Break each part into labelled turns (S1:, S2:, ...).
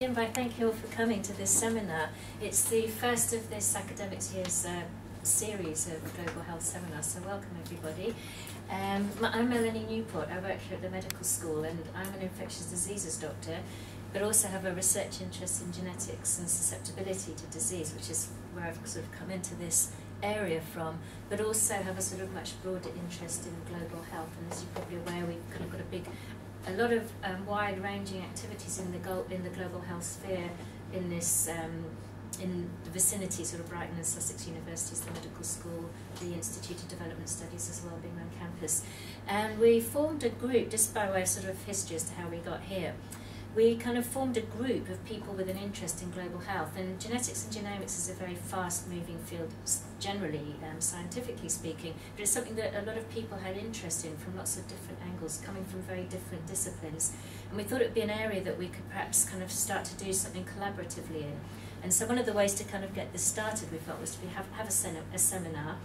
S1: I thank you all for coming to this seminar. It's the first of this academic year's series of global health seminars, so welcome everybody. I'm Melanie Newport. I work here at the medical school and I'm an infectious diseases doctor, but also have a research interest in genetics and susceptibility to disease, which is where I've sort of come into this area from, but also have a sort of much broader interest in global health. And as you're probably aware, we've kind of got a lot of wide-ranging activities in the global health sphere in this in the vicinity, sort of Brighton and Sussex universities, the medical school, the Institute of Development Studies as well, being on campus. And we formed a group, just by way of sort of history as to how we got here. We kind of formed a group of people with an interest in global health, and genetics and genomics is a very fast-moving field, generally, scientifically speaking, but it's something that a lot of people had interest in from lots of different angles, coming from very different disciplines. And we thought it would be an area that we could perhaps kind of start to do something collaboratively in. And so one of the ways to kind of get this started, we felt, was to have a seminar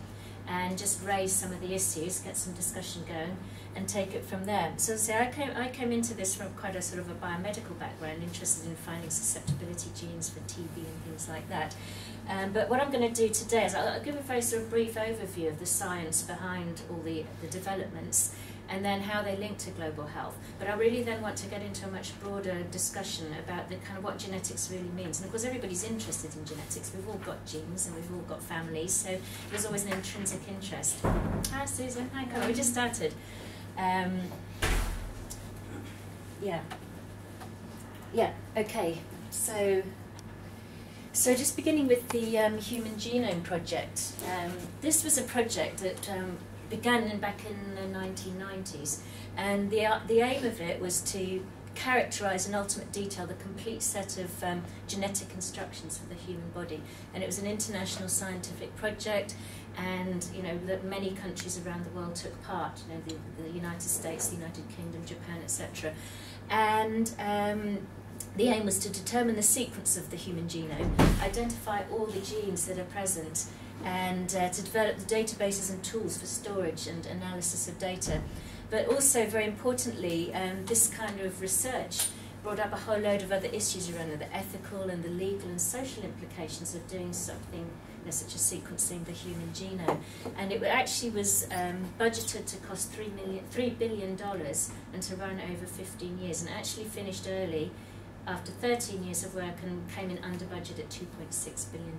S1: and just raise some of the issues, get some discussion going, and take it from there. So I came into this from quite a sort of a biomedical background, interested in finding susceptibility genes for TB and things like that. But what I'm going to do today is I'll give a very sort of brief overview of the science behind all the developments, and then how they link to global health. But I really then want to get into a much broader discussion about the kind of what genetics really means. And of course everybody's interested in genetics. We've all got genes and we've all got families, so there's always an intrinsic interest. Hi Susan, hi Carl, we just started. Okay, so just beginning with the Human Genome Project. This was a project that began back in the 1990s, and the aim of it was to characterise in ultimate detail the complete set of genetic instructions for the human body. And it was an international scientific project, and that many countries around the world took part. The United States, the United Kingdom, Japan, etc. And the aim was to determine the sequence of the human genome, identify all the genes that are present, and to develop the databases and tools for storage and analysis of data. But also, very importantly, this kind of research brought up a whole load of other issues around the ethical and the legal and social implications of doing something such as sequencing the human genome. And it actually was budgeted to cost $3 billion and to run over 15 years, and actually finished early after 13 years of work, and came in under budget at $2.6 billion.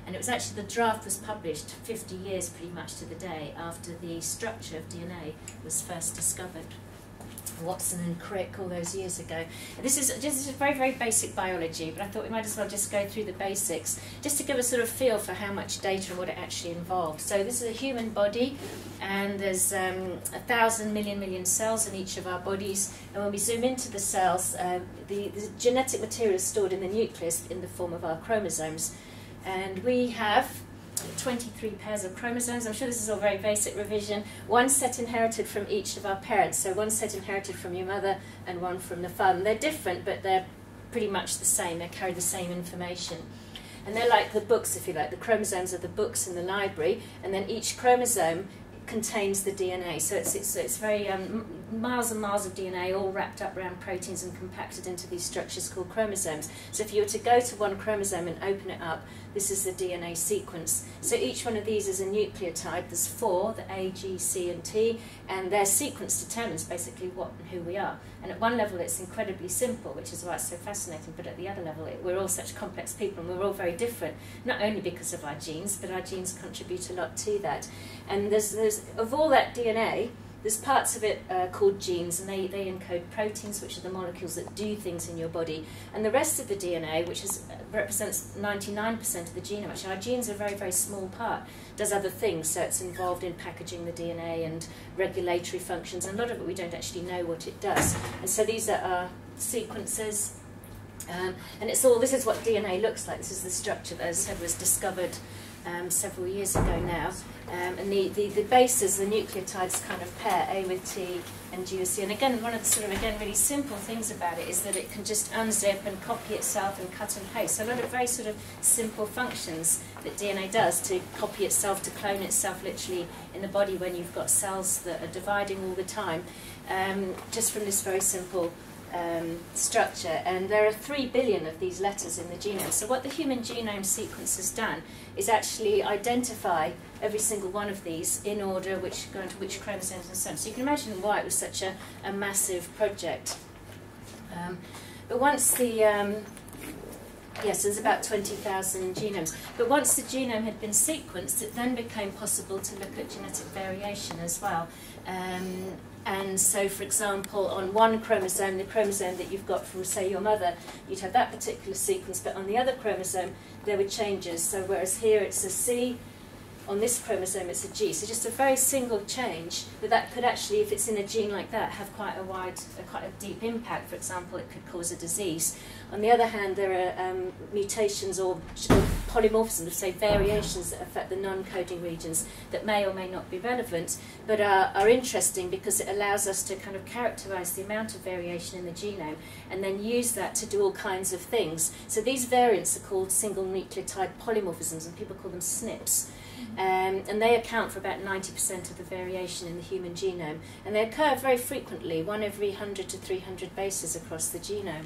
S1: And it was actually, the draft was published 50 years pretty much to the day after the structure of DNA was first discovered. Watson and Crick all those years ago. This is very, very basic biology, but I thought we might as well just go through the basics, just to give a sort of feel for how much data and what it actually involved. So this is a human body, and there's 1,000 million cells in each of our bodies, and when we zoom into the cells, the genetic material is stored in the nucleus in the form of our chromosomes, and we have 23 pairs of chromosomes. I'm sure this is all very basic revision. One set inherited from each of our parents, so one set inherited from your mother and one from the father. And they're different, but they're pretty much the same. They carry the same information. And they're like the books, if you like. The chromosomes are the books in the library, and then each chromosome contains the DNA. So it's very miles and miles of DNA all wrapped up around proteins and compacted into these structures called chromosomes. So if you were to go to one chromosome and open it up, this is the DNA sequence. So each one of these is a nucleotide. There's 4, the A, G, C, and T, and their sequence determines basically what and who we are. And at one level it's incredibly simple, which is why it's so fascinating, but at the other level we're all such complex people, and we're all very different, not only because of our genes, but our genes contribute a lot to that. And there's of all that DNA, there's parts of it called genes, and they encode proteins, which are the molecules that do things in your body. And the rest of the DNA, which represents 99% of the genome, actually our genes are a very, very small part, does other things. So it's involved in packaging the DNA and regulatory functions, and a lot of it we don't actually know what it does. And so these are our sequences. And this is what DNA looks like. This is the structure that, as I said, was discovered several years ago now. And the bases, the nucleotides kind of pair, A with T and G with C. And again, one of the sort of, really simple things about it is that it can just unzip and copy itself and cut and paste. So a lot of very sort of simple functions that DNA does to copy itself, to clone itself literally in the body when you've got cells that are dividing all the time, just from this very simple structure, and there are 3 billion of these letters in the genome. So what the human genome sequence has done is actually identify every single one of these in order, which go into which chromosomes and so on. So you can imagine why it was such a massive project. But once the yes, there's about 20,000 genomes. But once the genome had been sequenced, it then became possible to look at genetic variation as well. And so, for example, on one chromosome, the chromosome that you've got from, say, your mother, you'd have that particular sequence, but on the other chromosome, there were changes. So whereas here it's a C, on this chromosome it's a G. So just a very single change, but that could actually, if it's in a gene like that, have quite a deep impact. For example, it could cause a disease. On the other hand, there are mutations or polymorphisms, say variations that affect the non-coding regions that may or may not be relevant, but are interesting because it allows us to kind of characterize the amount of variation in the genome and then use that to do all kinds of things. So these variants are called single nucleotide polymorphisms, and people call them SNPs. And they account for about 90% of the variation in the human genome. And they occur very frequently, 1 every 100 to 300 bases across the genome.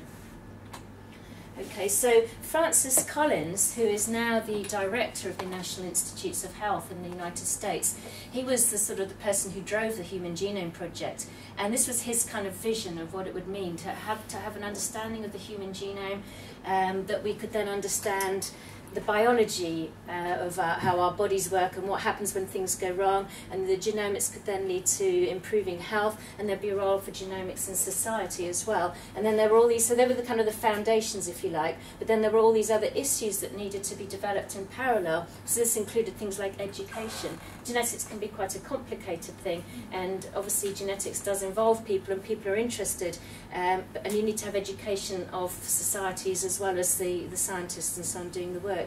S1: Okay, so Francis Collins, who is now the director of the National Institutes of Health in the United States, he was the sort of the person who drove the Human Genome Project, and this was his kind of vision of what it would mean to have an understanding of the human genome, that we could then understand the biology of how our bodies work and what happens when things go wrong, and the genomics could then lead to improving health, and there'd be a role for genomics in society as well. And then there were all these, so they were the kind of the foundations, if you like, but then there were all these other issues that needed to be developed in parallel. So this included things like education. Genetics can be quite a complicated thing, and obviously genetics does involve people, and people are interested, and you need to have education of societies as well as the scientists and so on doing the work.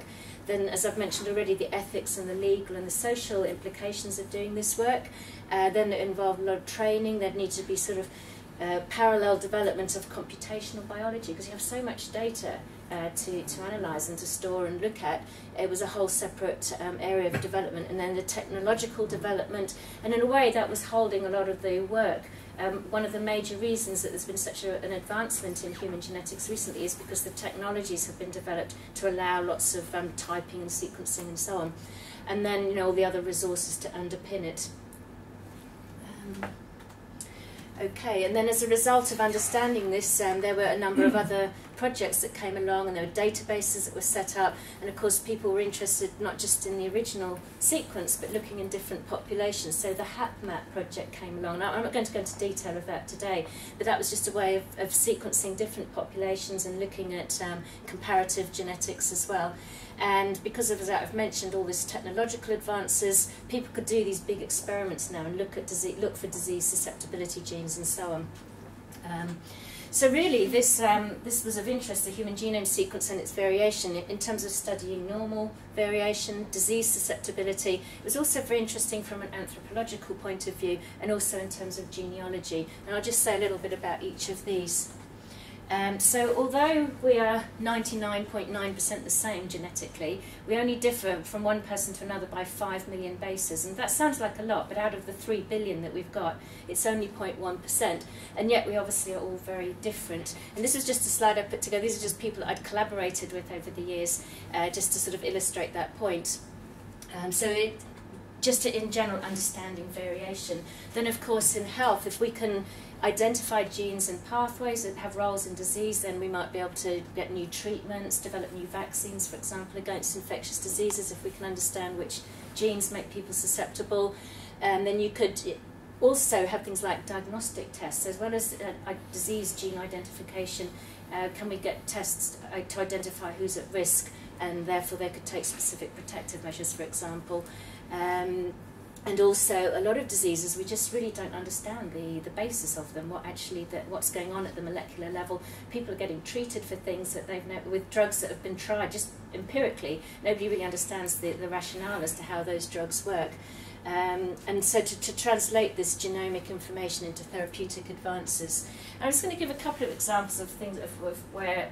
S1: Then, as I've mentioned already, the ethics and the legal and the social implications of doing this work. Then it involved a lot of training. There'd need to be sort of parallel development of computational biology, because you have so much data to analyse and to store and look at. It was a whole separate area of development. And then the technological development, and in a way that was holding a lot of the work. One of the major reasons that there's been such an advancement in human genetics recently is because the technologies have been developed to allow lots of typing and sequencing and so on. And then, you know, all the other resources to underpin it. Okay, and then as a result of understanding this, there were a number of other projects that came along, and there were databases that were set up, and of course people were interested not just in the original sequence but looking in different populations. So the HapMap project came along. Now, I'm not going to go into detail of that today, but that was just a way of sequencing different populations and looking at comparative genetics as well. And because of, as I've mentioned, all this technological advances, people could do these big experiments now and look for disease susceptibility genes and so on. So really, this was of interest, the human genome sequence and its variation in terms of studying normal variation, disease susceptibility. It was also very interesting from an anthropological point of view, and also in terms of genealogy. And I'll just say a little bit about each of these. So although we are 99.9% the same genetically, we only differ from one person to another by 5 million bases. And that sounds like a lot, but out of the 3 billion that we've got, it's only 0.1%. And yet we obviously are all very different. And this is just a slide I put together. These are just people that I'd collaborated with over the years, just to sort of illustrate that point. Just in general, understanding variation. Then, of course, in health, if we can identify genes and pathways that have roles in disease, then we might be able to get new treatments, develop new vaccines, for example, against infectious diseases, if we can understand which genes make people susceptible. And then you could also have things like diagnostic tests, as well as disease gene identification. Can we get tests to identify who's at risk, and therefore they could take specific protective measures, for example. And also, a lot of diseases, we just really don't understand the basis of them, what's going on at the molecular level. People are getting treated for things that they've with drugs that have been tried just empirically. Nobody really understands the rationale as to how those drugs work. And so to translate this genomic information into therapeutic advances. I'm just going to give a couple of examples of things where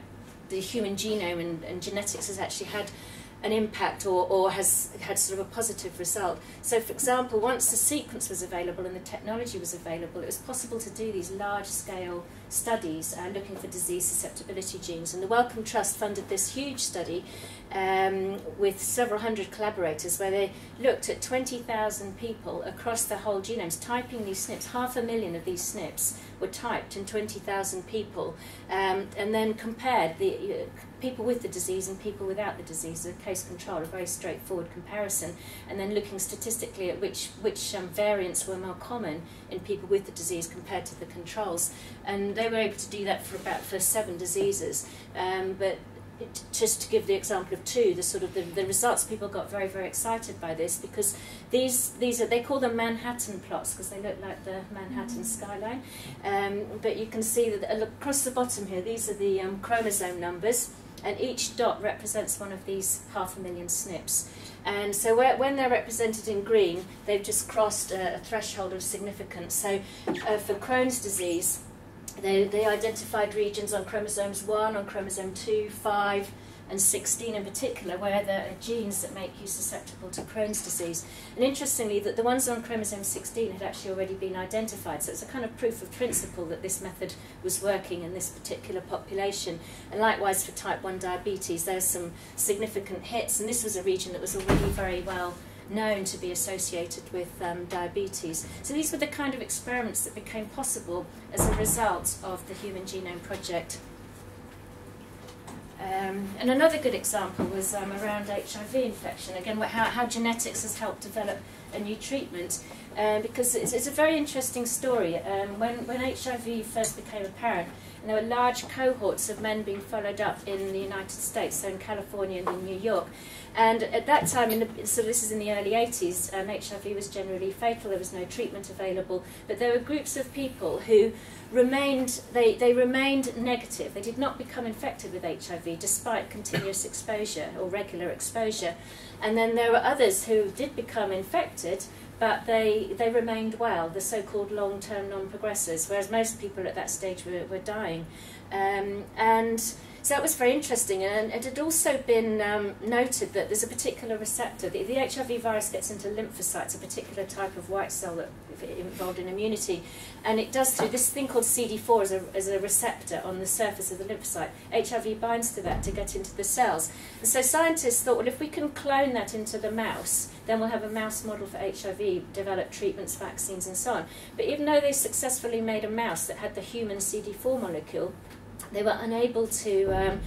S1: the human genome and genetics has actually had an impact or has had sort of a positive result. So, for example, once the sequence was available and the technology was available, it was possible to do these large-scale studies looking for disease susceptibility genes. And the Wellcome Trust funded this huge study with several hundred collaborators where they looked at 20,000 people across their whole genomes, typing these SNPs. 500,000 of these SNPs were typed in 20,000 people, and then compared the people with the disease and people without the disease, a case control, a very straightforward comparison, and then looking statistically at which variants were more common in people with the disease compared to the controls. And they were able to do that for 7 diseases, but just to give the example of 2, the results, people got very, very excited by this, because these are, they call them Manhattan plots because they look like the Manhattan skyline. But you can see that across the bottom here, these are the chromosome numbers, and each dot represents one of these 500,000 SNPs. And so when they're represented in green, they've just crossed a threshold of significance. So for Crohn's disease, they identified regions on chromosomes 1, on chromosome 2, 5, and 16 in particular, where there are genes that make you susceptible to Crohn's disease. And interestingly, that the ones on chromosome 16 had actually already been identified, so it's a kind of proof of principle that this method was working in this particular population. And likewise for type 1 diabetes, there's some significant hits, and this was a region that was already very well known to be associated with diabetes. So these were the kind of experiments that became possible as a result of the Human Genome Project. And another good example was around HIV infection. Again, how genetics has helped develop a new treatment, because it's a very interesting story. When HIV first became apparent, and there were large cohorts of men being followed up in the United States, so in California and in New York. And at that time, so this is in the early 80s, HIV was generally fatal, there was no treatment available, but there were groups of people who remained, they remained negative. They did not become infected with HIV despite continuous exposure or regular exposure. And then there were others who did become infected, but they remained well, the so-called long-term non-progressors, whereas most people at that stage were dying. And so that was very interesting, and it had also been noted that there's a particular receptor. The HIV virus gets into lymphocytes, a particular type of white cell that involved in immunity, and it does through this thing called CD4 as a receptor on the surface of the lymphocyte. HIV binds to that to get into the cells. And so scientists thought, well, if we can clone that into the mouse, then we'll have a mouse model for HIV, develop treatments, vaccines, and so on. But even though they successfully made a mouse that had the human CD4 molecule, they were unable to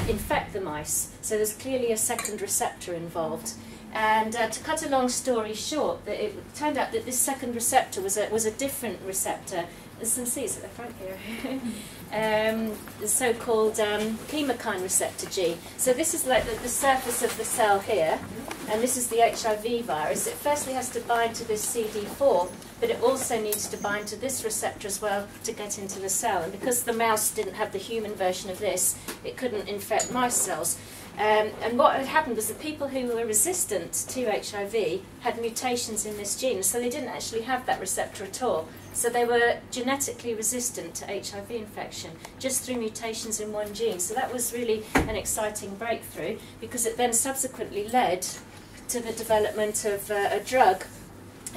S1: infect the mice. So there's clearly a second receptor involved. And to cut a long story short, it turned out that this second receptor was a different receptor. There's some C's at the front here. The so-called chemokine receptor G. So this is like the surface of the cell here, and this is the HIV virus. It firstly has to bind to this CD4, but it also needs to bind to this receptor as well to get into the cell. And because the mouse didn't have the human version of this, it couldn't infect mice cells. And what had happened was the people who were resistant to HIV had mutations in this gene, so they didn't actually have that receptor at all. So they were genetically resistant to HIV infection just through mutations in one gene. So that was really an exciting breakthrough, because it then subsequently led to the development of a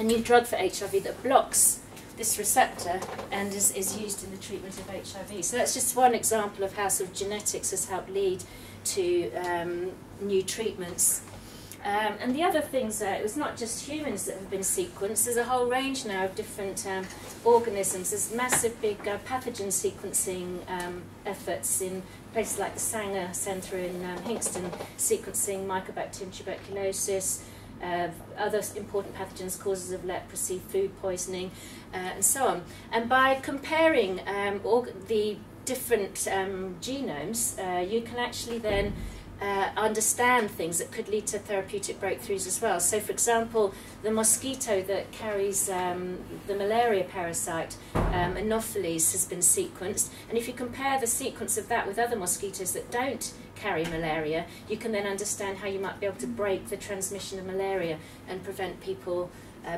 S1: new drug for HIV that blocks this receptor and is used in the treatment of HIV. So that's just one example of how sort of genetics has helped lead to new treatments. And the other things, it was not just humans that have been sequenced. There's a whole range now of different organisms. There's massive big pathogen sequencing efforts in places like the Sanger Centre in Hinxton, sequencing Mycobacterium tuberculosis, other important pathogens, causes of leprosy, food poisoning, and so on. And by comparing the different genomes, you can actually then understand things that could lead to therapeutic breakthroughs as well. So, for example, the mosquito that carries the malaria parasite, Anopheles, has been sequenced, and if you compare the sequence of that with other mosquitoes that don't carry malaria, you can then understand how you might be able to break the transmission of malaria and prevent people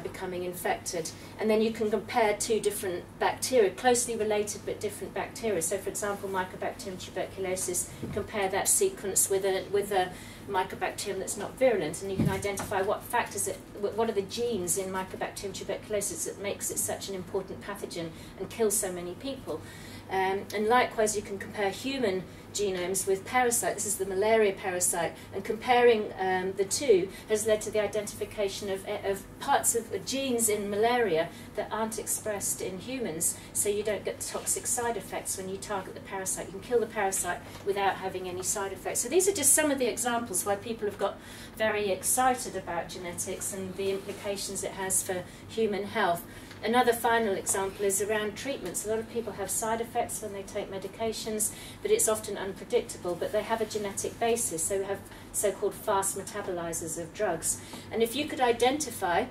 S1: becoming infected. And then you can compare two different bacteria, closely related but different bacteria. So for example, Mycobacterium tuberculosis, compare that sequence with a Mycobacterium that's not virulent, and you can identify what factors what are the genes in Mycobacterium tuberculosis that makes it such an important pathogen and kills so many people. And likewise, you can compare human genomes with parasites. This is the malaria parasite, and comparing the two has led to the identification of parts of genes in malaria that aren't expressed in humans, so you don't get toxic side effects when you target the parasite. You can kill the parasite without having any side effects. So these are just some of the examples why people have got very excited about genetics and the implications it has for human health. Another final example is around treatments. A lot of people have side effects when they take medications, but it's often unpredictable, but they have a genetic basis, so we have so-called fast metabolizers of drugs. And if you could identify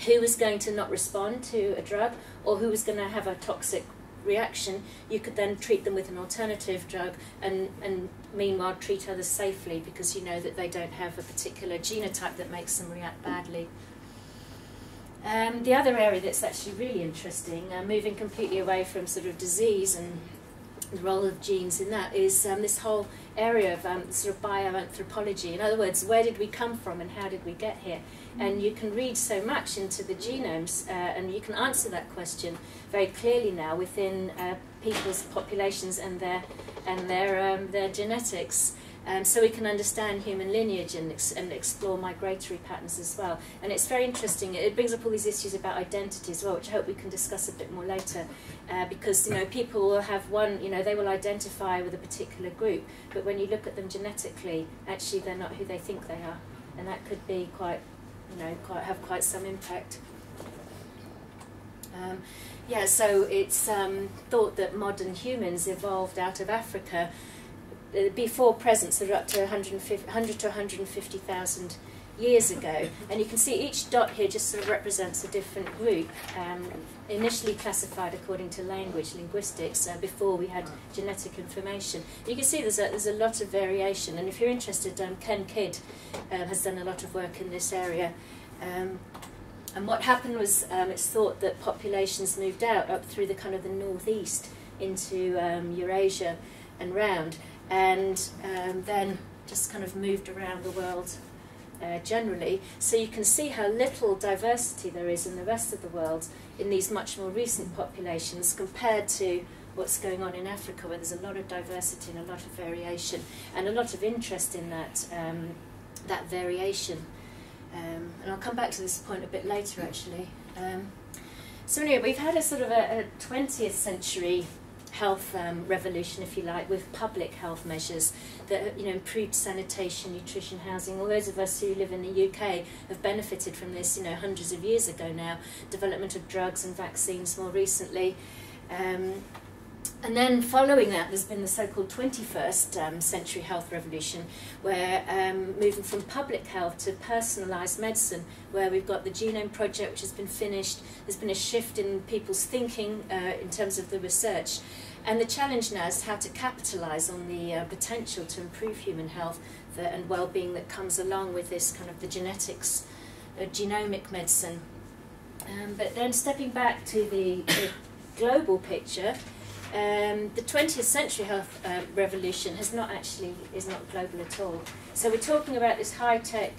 S1: who was going to not respond to a drug or who was going to have a toxic reaction, you could then treat them with an alternative drug and meanwhile treat others safely, because you know that they don't have a particular genotype that makes them react badly. The other area that's actually really interesting, moving completely away from sort of disease and the role of genes in that, is this whole area of sort of bioanthropology. In other words, where did we come from and how did we get here? And you can read so much into the genomes, and you can answer that question very clearly now within people's populations and their genetics. So we can understand human lineage and explore migratory patterns as well. And it's very interesting. It brings up all these issues about identity as well, which I hope we can discuss a bit more later. Because people will have one, they will identify with a particular group, but when you look at them genetically, actually they're not who they think they are, and that could be have quite some impact. So it's thought that modern humans evolved out of Africa before present, so up to 100 to 150,000 years ago. And you can see each dot here just sort of represents a different group, initially classified according to linguistics, before we had genetic information. You can see there's a lot of variation, and if you're interested, Ken Kidd has done a lot of work in this area. And what happened was, it's thought that populations moved out up through the kind of the northeast into Eurasia and round, and then just kind of moved around the world generally. So you can see how little diversity there is in the rest of the world in these much more recent populations compared to what's going on in Africa, where there's a lot of diversity and a lot of variation and a lot of interest in that variation. And I'll come back to this point a bit later, actually. So anyway, we've had a sort of a 20th century health revolution, if you like, with public health measures that improved sanitation, nutrition, housing. All those of us who live in the UK have benefited from this, hundreds of years ago now. Development of drugs and vaccines more recently. And then following that, there's been the so-called 21st century health revolution, where moving from public health to personalised medicine, where we've got the Genome Project, which has been finished. There's been a shift in people's thinking in terms of the research. And the challenge now is how to capitalise on the potential to improve human health and well-being that comes along with this kind of the genetics, genomic medicine. But then stepping back to the global picture, the 20th century health revolution is not global at all. So we're talking about this high-tech,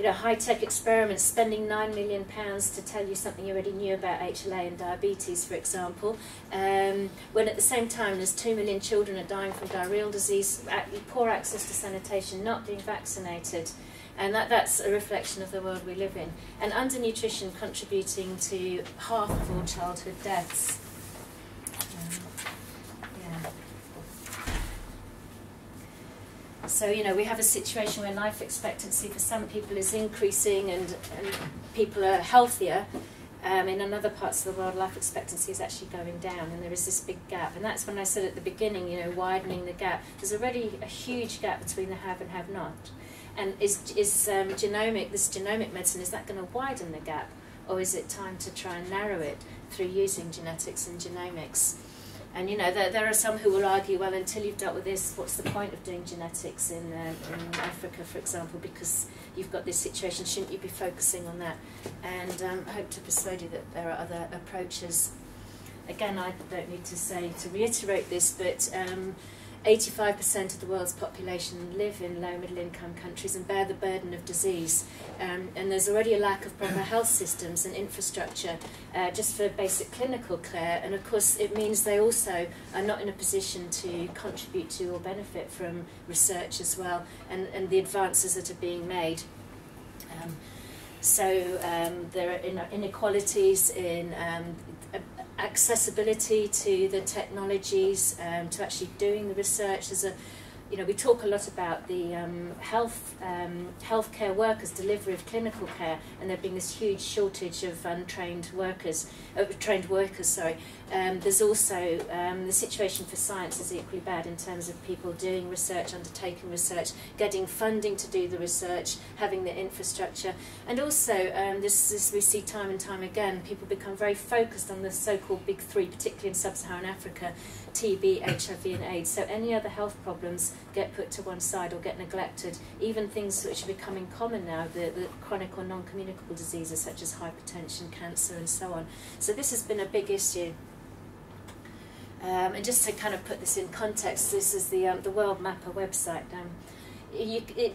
S1: high-tech experiments, spending £9 million to tell you something you already knew about HLA and diabetes, for example, when at the same time there's 2 million children are dying from diarrheal disease, poor access to sanitation, not being vaccinated. And that's a reflection of the world we live in. And undernutrition contributing to half of all childhood deaths. So, we have a situation where life expectancy for some people is increasing and people are healthier. In other parts of the world, life expectancy is actually going down, and there is this big gap. And that's when I said at the beginning, widening the gap. There's already a huge gap between the have and have not. And is genomic medicine, is that going to widen the gap? Or is it time to try and narrow it through using genetics and genomics? And there are some who will argue, well, until you've dealt with this, what's the point of doing genetics in Africa, for example, because you've got this situation, shouldn't you be focusing on that? And I hope to persuade you that there are other approaches. Again, I don't need to reiterate this, but 85% of the world's population live in low middle income countries and bear the burden of disease. And there's already a lack of proper health systems and infrastructure just for basic clinical care. And of course, it means they also are not in a position to contribute to or benefit from research as well, and the advances that are being made. There are inequalities in accessibility to the technologies, to actually doing the research. We talk a lot about the healthcare workers' delivery of clinical care, and there being this huge shortage of trained workers. There's also the situation for science is equally bad in terms of people doing research, undertaking research, getting funding to do the research, having the infrastructure, and also this we see time and time again. People become very focused on the so-called big three, particularly in sub-Saharan Africa: TB, HIV, and AIDS. So any other health problems get put to one side or get neglected. Even things which are becoming common now, the chronic or non-communicable diseases such as hypertension, cancer, and so on. So this has been a big issue. And just to kind of put this in context, this is the World Mapper website.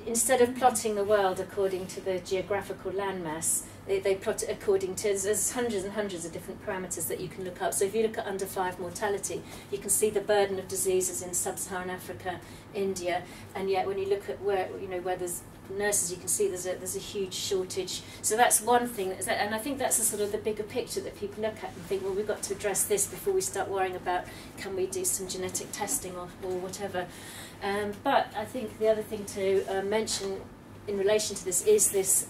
S1: Instead of plotting the world according to the geographical landmass, they plot it according to, there's hundreds and hundreds of different parameters that you can look up. So if you look at under 5 mortality, you can see the burden of diseases in sub-Saharan Africa, India, and yet when you look at where there's nurses, you can see there's a huge shortage. So that's one thing, and I think that's the sort of the bigger picture that people look at and think, well, we've got to address this before we start worrying about can we do some genetic testing or whatever. But I think the other thing to mention in relation to this is this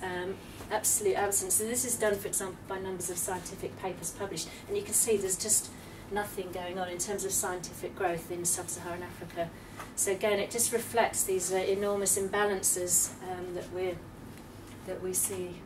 S1: absolute absence. So this is done, for example, by numbers of scientific papers published, and you can see there's just nothing going on in terms of scientific growth in sub-Saharan Africa. So again, it just reflects these enormous imbalances that we see.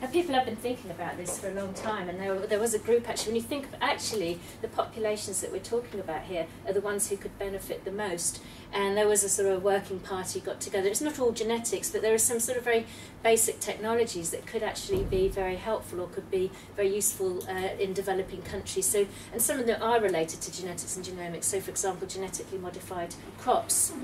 S1: Now, people have been thinking about this for a long time, and there was a group, actually, when you think of actually the populations that we're talking about here are the ones who could benefit the most. And there was a sort of working party got together. It's not all genetics, but there are some sort of very basic technologies that could actually be very helpful or could be very useful in developing countries. So, and some of them are related to genetics and genomics. So, for example, genetically modified crops,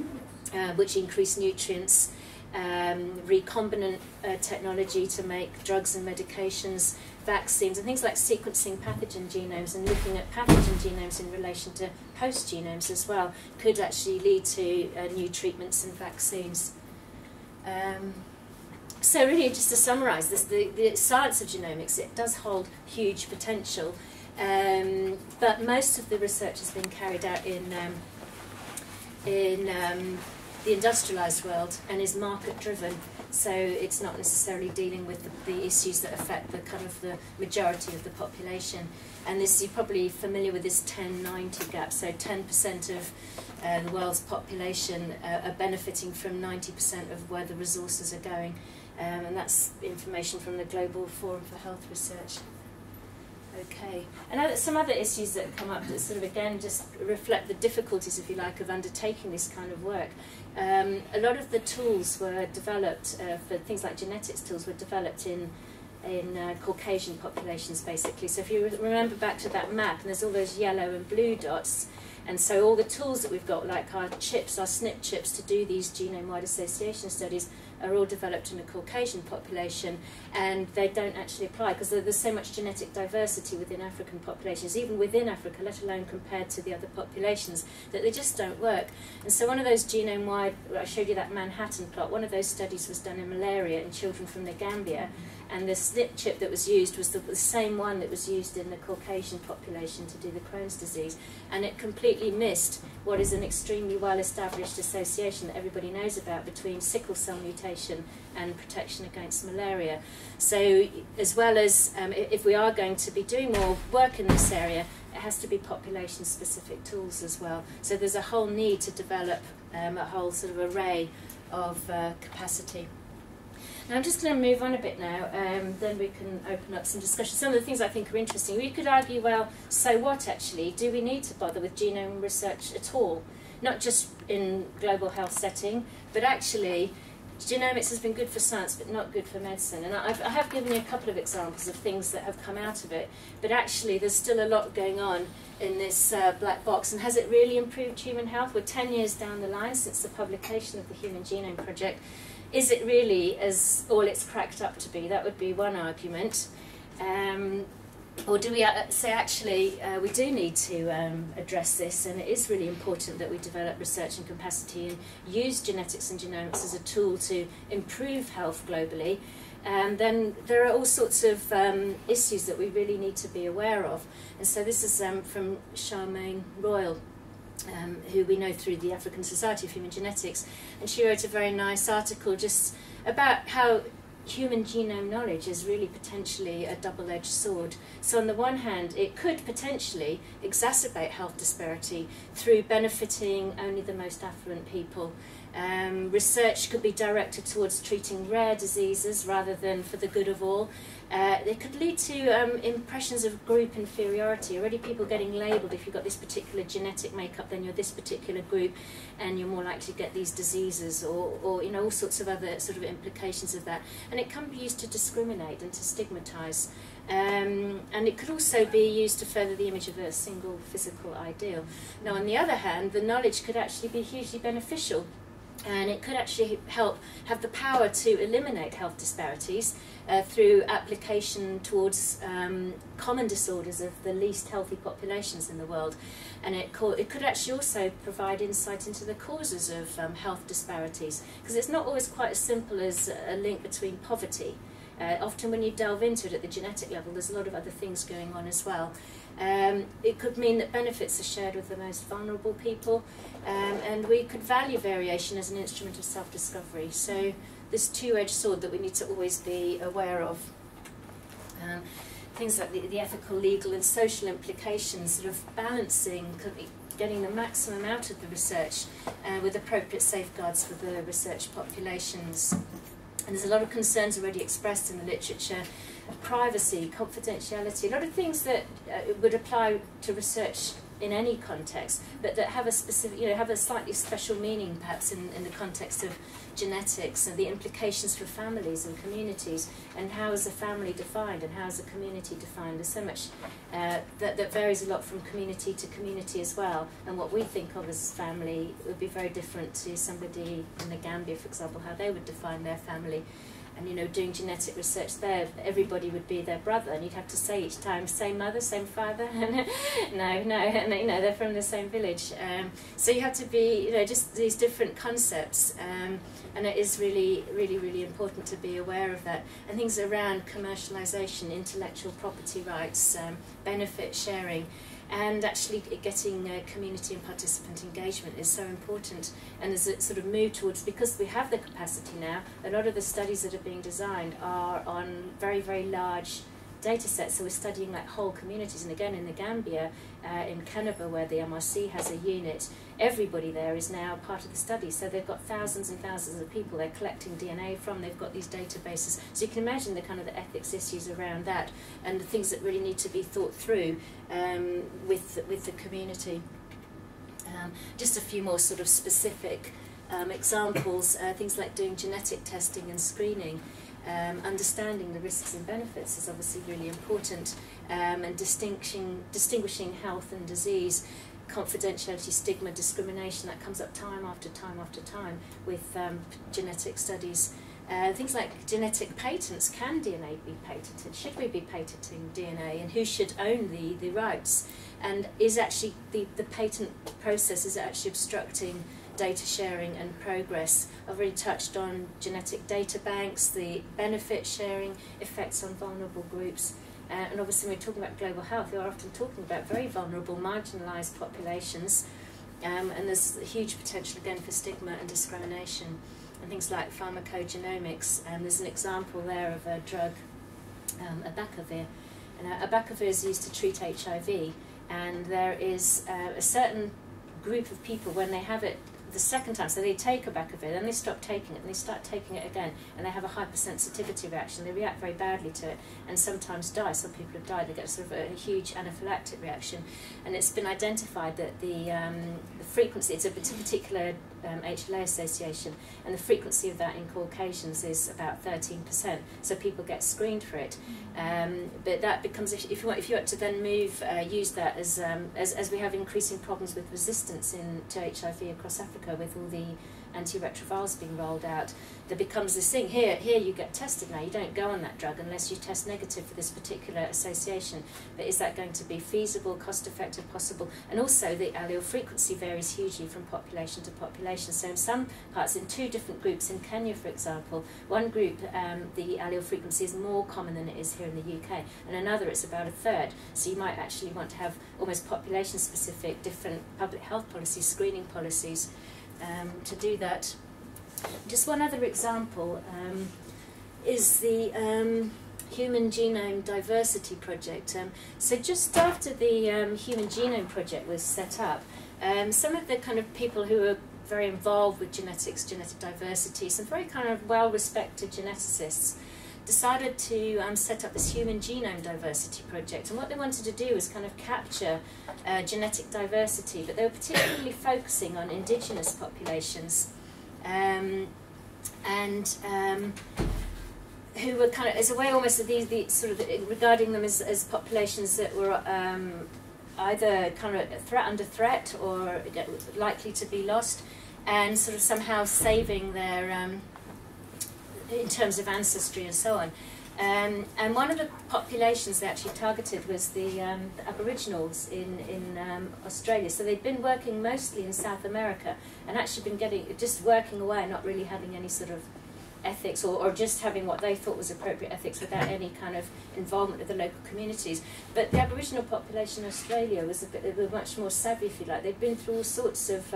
S1: which increase nutrients, recombinant technology to make drugs and medications, vaccines, and things like sequencing pathogen genomes and looking at pathogen genomes in relation to host genomes as well could actually lead to new treatments and vaccines. So really, just to summarise this, the science of genomics, it does hold huge potential, but most of the research has been carried out in the industrialised world and is market-driven, so it's not necessarily dealing with the issues that affect the majority of the population. And this, you're probably familiar with this 10-90 gap, so 10% of the world's population are benefiting from 90% of where the resources are going, and that's information from the Global Forum for Health Research. Okay, and some other issues that come up that sort of again just reflect the difficulties, if you like, of undertaking this kind of work. A lot of the tools were developed for things like genetics tools were developed in Caucasian populations, basically. So if you remember back to that map, and there's all those yellow and blue dots, and so all the tools that we've got, like our chips, our SNP chips, to do these genome-wide association studies, are all developed in a Caucasian population, and they don't actually apply because there's so much genetic diversity within African populations, even within Africa, let alone compared to the other populations, that they just don't work. And so one of those genome-wide, I showed you that Manhattan plot, one of those studies was done in malaria in children from the Gambia, and the SNP chip that was used was the same one that was used in the Caucasian population to do the Crohn's disease, and it completely missed what is an extremely well-established association that everybody knows about between sickle cell mutation and protection against malaria. So as well as, if we are going to be doing more work in this area, it has to be population-specific tools as well. So there's a whole need to develop a whole sort of array of capacity. Now I'm just going to move on a bit now, then we can open up some discussion. Some of the things I think are interesting. We could argue, well, so what actually? Do we need to bother with genome research at all? Not just in global health setting, but actually genomics has been good for science but not good for medicine. And I have given you a couple of examples of things that have come out of it, but actually there's still a lot going on in this black box. And has it really improved human health? We're 10 years down the line since the publication of the Human Genome Project. Is it really as all it's cracked up to be? That would be one argument. Or do we say actually we do need to address this, and it is really important that we develop research and capacity and use genetics and genomics as a tool to improve health globally? And then there are all sorts of issues that we really need to be aware of. And so this is from Charmaine Royal, who we know through the African Society of Human Genetics, and she wrote a very nice article just about how human genome knowledge is really potentially a double-edged sword. So on the one hand, it could potentially exacerbate health disparity through benefiting only the most affluent people. Research could be directed towards treating rare diseases rather than for the good of all. It could lead to impressions of group inferiority. Already people getting labelled, if you've got this particular genetic makeup, then you're this particular group and you're more likely to get these diseases, or you know, all sorts of other sort of implications of that. And it can be used to discriminate and to stigmatise. And it could also be used to further the image of a single physical ideal. Now, on the other hand, the knowledge could actually be hugely beneficial. And it could actually have the power to eliminate health disparities through application towards common disorders of the least healthy populations in the world. And it could actually also provide insight into the causes of health disparities, because it's not always quite as simple as a link between poverty. Often when you delve into it at the genetic level, there's a lot of other things going on as well. It could mean that benefits are shared with the most vulnerable people, and we could value variation as an instrument of self-discovery. So this two-edged sword that we need to always be aware of. Things like the ethical, legal and social implications, sort of balancing, getting the maximum out of the research with appropriate safeguards for the research populations. And there's a lot of concerns already expressed in the literature: privacy, confidentiality, a lot of things that would apply to research in any context, but that have a specific, have a slightly special meaning perhaps in the context of genetics, and the implications for families and communities, and how is a family defined and how is a community defined. There's so much that varies a lot from community to community as well, and what we think of as family would be very different to somebody in the Gambia, for example, how they would define their family. And doing genetic research there, everybody would be their brother, and you'd have to say each time, same mother, same father. no, and they're from the same village. So you have to be, just these different concepts, and it is really, really, really important to be aware of that. And things around commercialisation, intellectual property rights, benefit sharing. And actually getting community and participant engagement is so important. And as it sort of move towards, because we have the capacity now, a lot of the studies that are being designed are on very, very large data sets. So we're studying like whole communities. And again, in the Gambia, in Keneba, where the MRC has a unit, everybody there is now part of the study. So they've got thousands and thousands of people they're collecting DNA from. They've got these databases. So you can imagine the kind of the ethics issues around that, and the things that really need to be thought through with the community. Just a few more sort of specific examples, things like doing genetic testing and screening. Understanding the risks and benefits is obviously really important, and distinguishing health and disease, confidentiality, stigma, discrimination, that comes up time after time after time with genetic studies. Things like genetic patents. Can DNA be patented? Should we be patenting DNA? And who should own the rights? And is actually the patent process is actually obstructing data sharing and progress? I've already touched on genetic data banks, the benefit sharing, effects on vulnerable groups. And obviously when we're talking about global health, we are often talking about very vulnerable, marginalised populations. And there's huge potential again for stigma and discrimination. And things like pharmacogenomics. And there's an example there of a drug, abacavir. And abacavir is used to treat HIV. And there is a certain group of people, when they have it, the second time, so they take Abacavir, then they stop taking it, and they start taking it again, and they have a hypersensitivity reaction. They react very badly to it, and sometimes die. Some people have died. They get sort of a huge anaphylactic reaction, and it's been identified that the frequency, it's a particular HLA association, and the frequency of that in Caucasians is about 13%. So people get screened for it, but that becomes, if you want to then use that as we have increasing problems with resistance to HIV across Africa with all the antiretrovirals being rolled out, there becomes this thing, here you get tested now, you don't go on that drug unless you test negative for this particular association. But is that going to be feasible, cost effective, possible? And also the allele frequency varies hugely from population to population. So in some parts, in 2 different groups, in Kenya for example, one group the allele frequency is more common than it is here in the UK, and another it's about 1/3. So you might actually want to have almost population specific different public health policies, screening policies, to do that. Just one other example is the Human Genome Diversity Project. So just after the Human Genome Project was set up, some of the kind of people who are very involved with genetics, genetic diversity, some very kind of well-respected geneticists, decided to set up this Human Genome Diversity Project. And what they wanted to do was kind of capture genetic diversity, but they were particularly focusing on indigenous populations, who were kind of, as a way almost of these sort of regarding them as populations that were either kind of under threat or likely to be lost, and sort of somehow saving their in terms of ancestry and so on. And one of the populations they actually targeted was the Aboriginals in Australia. So they'd been working mostly in South America and actually been just working away, not really having any sort of ethics, or just having what they thought was appropriate ethics without any kind of involvement with the local communities. But the Aboriginal population in Australia was they were much more savvy, if you like. They'd been through all sorts of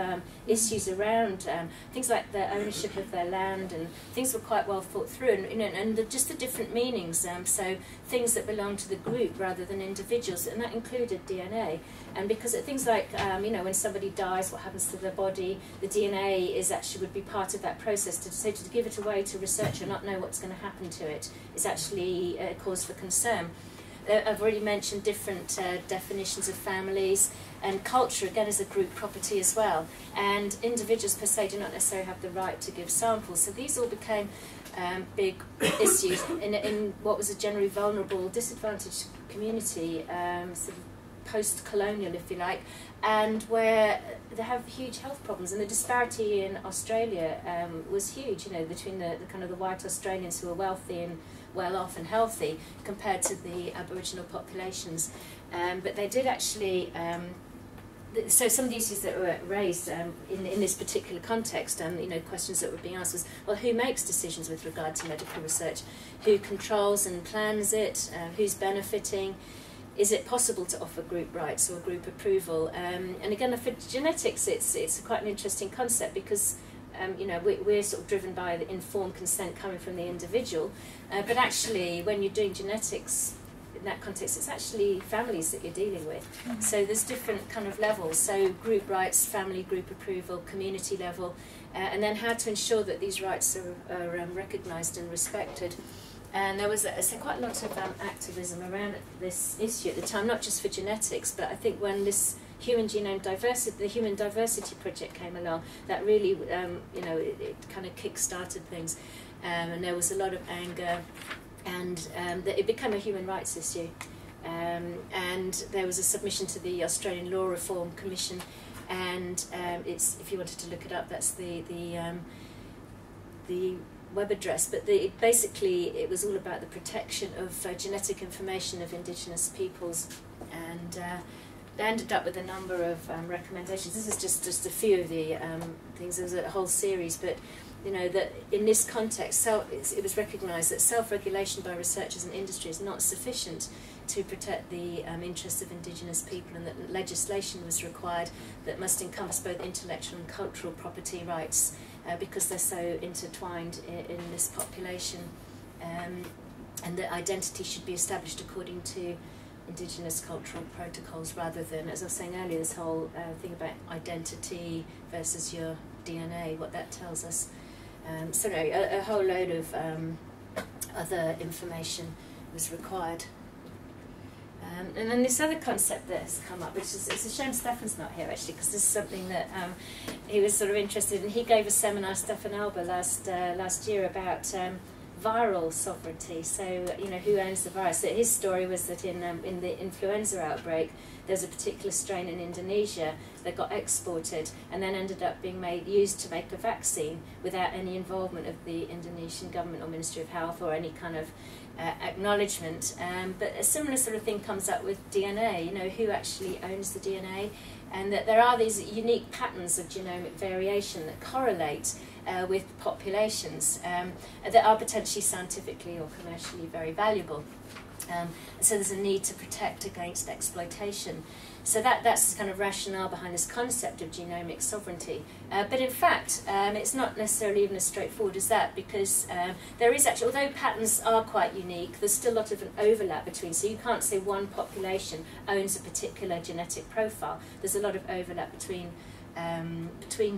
S1: issues around things like the ownership of their land, and things were quite well thought through, and just the different meanings. So things that belong to the group rather than individuals, and that included DNA. And because of things like when somebody dies, what happens to their body, the DNA would be part of that process. To give it away to research and not know what's going to happen to it is actually a cause for concern. I've already mentioned different definitions of families, and culture again is a group property as well, and individuals per se do not necessarily have the right to give samples. So these all became big issues in what was a generally vulnerable, disadvantaged community, sort of post-colonial, if you like, and where they have huge health problems. And the disparity in Australia was huge, between the kind of the white Australians who are wealthy and well-off and healthy compared to the Aboriginal populations. But they did actually, so some of the issues that were raised in this particular context, questions that were being asked was, well, who makes decisions with regard to medical research? Who controls and plans it? Who's benefiting? Is it possible to offer group rights or group approval? And again, for genetics, it's quite an interesting concept because we're sort of driven by the informed consent coming from the individual, but actually, when you're doing genetics in that context, it's actually families that you're dealing with. Mm-hmm. So there's different kind of levels. So group rights, family group approval, community level, and then how to ensure that these rights are recognised and respected. And there was quite a lot of activism around this issue at the time, not just for genetics, but I think when this Human Genome Diversity, the Human Diversity Project came along, that really, it kind of kick-started things. And there was a lot of anger, and it became a human rights issue. And there was a submission to the Australian Law Reform Commission, and if you wanted to look it up, that's the web address, but basically it was all about the protection of genetic information of Indigenous peoples, and they ended up with a number of recommendations. This is just a few of the things. There was a whole series, but that in this context, it was recognised that self-regulation by researchers and industry is not sufficient to protect the interests of Indigenous people, and that legislation was required that must encompass both intellectual and cultural property rights, because they're so intertwined in this population, and that identity should be established according to Indigenous cultural protocols rather than, as I was saying earlier, this whole thing about identity versus your DNA, what that tells us. So no, a whole load of other information was required. And then this other concept that has come up, which is, it's a shame Stefan's not here actually, because this is something that he was sort of interested in. He gave a seminar, Stefan Alba, last year about viral sovereignty. So, you know, who owns the virus? So his story was that in the influenza outbreak, there's a particular strain in Indonesia that got exported and then ended up being used to make a vaccine without any involvement of the Indonesian government or Ministry of Health or any kind of acknowledgement. But a similar sort of thing comes up with DNA, you know, who actually owns the DNA, and that there are these unique patterns of genomic variation that correlate with populations that are potentially scientifically or commercially very valuable. So there's a need to protect against exploitation. So that's the kind of rationale behind this concept of genomic sovereignty. But in fact, it's not necessarily even as straightforward as that, because there is actually, although patterns are quite unique, there's still a lot of an overlap between. So you can't say one population owns a particular genetic profile. There's a lot of overlap between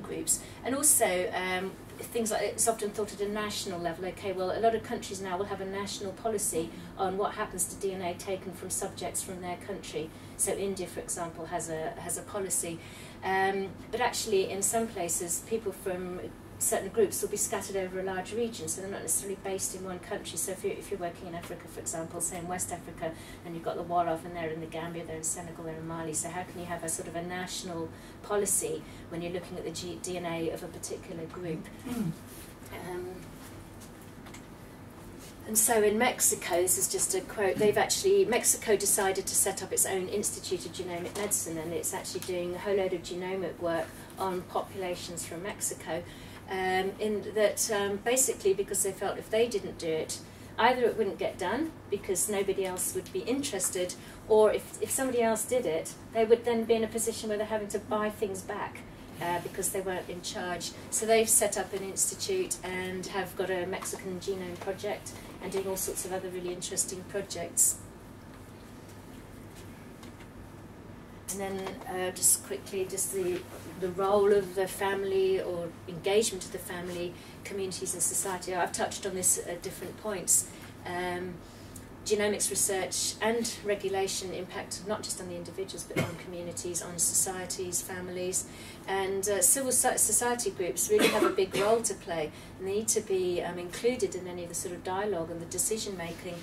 S1: groups. And also, things like, it's often thought at a national level. Okay, well, a lot of countries now will have a national policy on what happens to DNA taken from subjects from their country. So India, for example, has a policy. But actually, in some places, people from certain groups will be scattered over a large region, so they're not necessarily based in one country. So if you're working in Africa, for example, say in West Africa, and you've got the Wolof, and they're in the Gambia, they're in Senegal, they're in Mali, so how can you have a sort of a national policy when you're looking at the DNA of a particular group? And so in Mexico, this is just a quote, Mexico decided to set up its own Institute of Genomic Medicine, and it's actually doing a whole load of genomic work on populations from Mexico. Basically because they felt if they didn't do it, either it wouldn't get done because nobody else would be interested, or if somebody else did it, they would then be in a position where they're having to buy things back because they weren't in charge. So they've set up an institute and have got a Mexican genome project and doing all sorts of other really interesting projects. And then just quickly, just the role of the family or engagement of the family, communities and society. I've touched on this at different points. Genomics research and regulation impact not just on the individuals but on communities, on societies, families, and civil society groups really have a big role to play, and they need to be included in any of the sort of dialogue and the decision making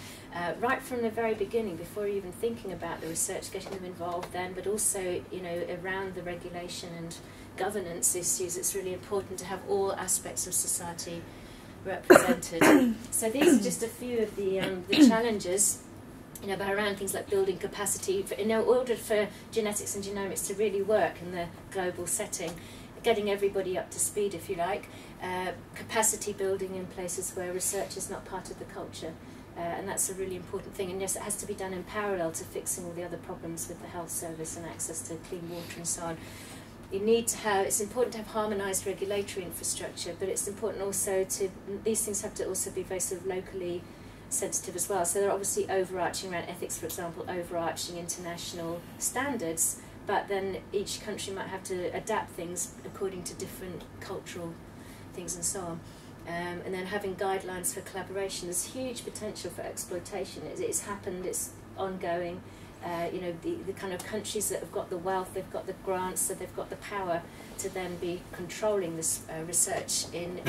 S1: right from the very beginning, before even thinking about the research, getting them involved then, but also, you know, around the regulation and governance issues. It's really important to have all aspects of society represented. So these are just a few of the challenges, you know, around things like building capacity in order for genetics and genomics to really work in the global setting, getting everybody up to speed, if you like, capacity building in places where research is not part of the culture. And that's a really important thing. And yes, it has to be done in parallel to fixing all the other problems with the health service and access to clean water and so on. You need to have, it's important to have harmonised regulatory infrastructure, but it's important also these things have to also be very sort of locally sensitive as well. So they're obviously overarching around ethics, for example, overarching international standards, but then each country might have to adapt things according to different cultural things and so on. And then having guidelines for collaboration. There's huge potential for exploitation. It's happened, it's ongoing. You know, the kind of countries that have got the wealth, they've got the grants, so they've got the power to then be controlling this research in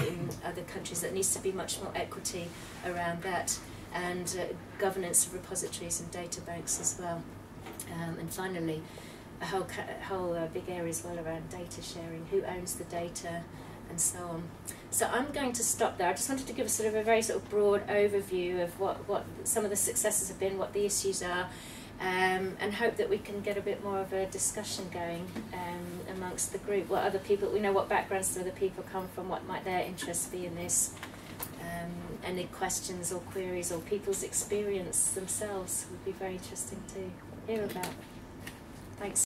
S1: other countries. That needs to be much more equity around that, and governance of repositories and data banks as well. And finally, a whole big area as well around data sharing, who owns the data, and so on. So I'm going to stop there. I just wanted to give a sort of a very sort of broad overview of what some of the successes have been, what the issues are, and hope that we can get a bit more of a discussion going amongst the group. What other people, we know what backgrounds do other people come from, what might their interests be in this, any questions or queries or people's experience themselves would be very interesting to hear about. Thanks.